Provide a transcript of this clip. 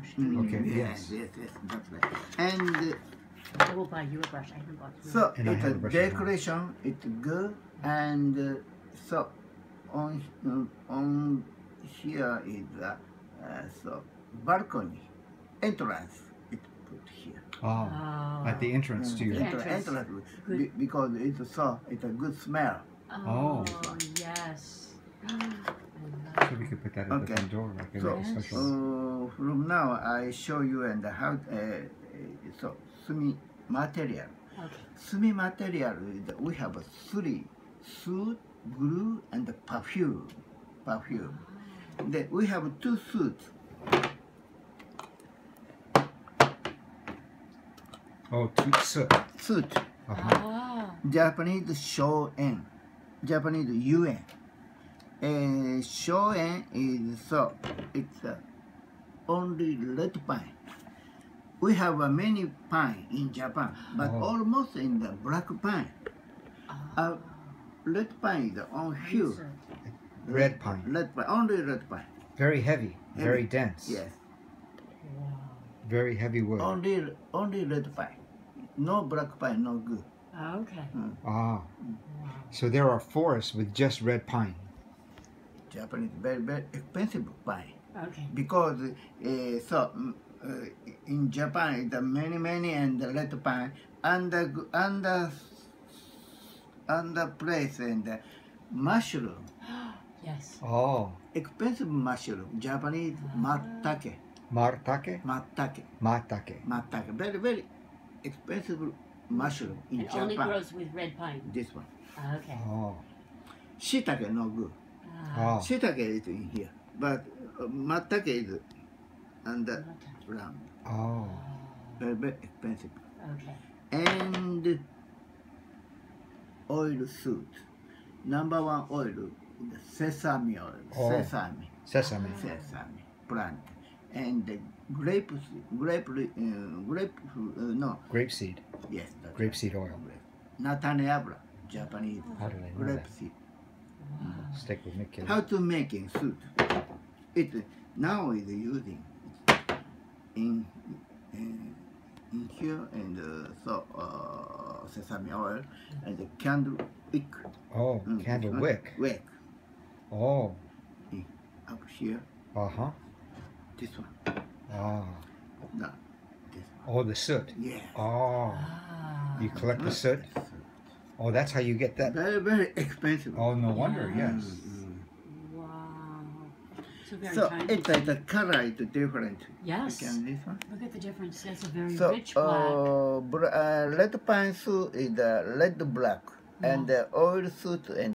brush. Okay, yes, yes. that's right. And I will buy you a brush. I haven't bought you. so And I it's have a a brush as well. decoration. It's good, and so on here is so balcony entrance. It's put here. Oh, at the entrance to your. Yeah. Entrance. Good. Because it's a good smell. Oh, Oh. yes. So we could put that at the front door, like a So little special. from now I show you and how so Sumi material. Okay. Sumi material we have three: suit, glue, and perfume. Then we have two suits. Oh, soot. Suit. Ah. Japanese shoen. Japanese yuen. Shoen is so it's only red pine. We have many pine in Japan, but almost in the black pine. Red pine is on here. Red pine. Red pine, only red pine. Very heavy, very dense. Yes, Wow. Very heavy wood. only red pine. No black pine, no good. Okay. Ah. So there are forests with just red pine. Japanese very expensive pine Okay. because in Japan the many and the red pine under place and mushroom. Yes. Oh. Expensive mushroom. Japanese matake. Martake? Matake. Matake. Matake. Very expensive mushroom in It Japan. only grows with red pine. This one. Okay. Oh. Shiitake no good. Oh. Shiitake is in here, but matake is underground. Oh. Very expensive. Okay. And oil suit. Number one oil, the sesame oil. Oh. Sesame plant. And the grape, no. Grapeseed. Yes. That's Grapeseed oil. Natane abra, Japanese. How did I know that? Grapeseed. Stick with Mickey. How to making suit? It now is using in here and sesame oil and the candle wick. Oh, candle wick. Wick. Oh. Up here. Uh-huh. This one. Ah. No. This one. Oh, the soot. Yeah. Oh. You collect the soot? Oh, that's how you get that. Very expensive. Oh, no wonder, yes. Wow. So very So tiny. it's like the color is different. Yes. You can this one. Look at the difference. That's a very So rich black. red pine suit is the red black, and the oil suit and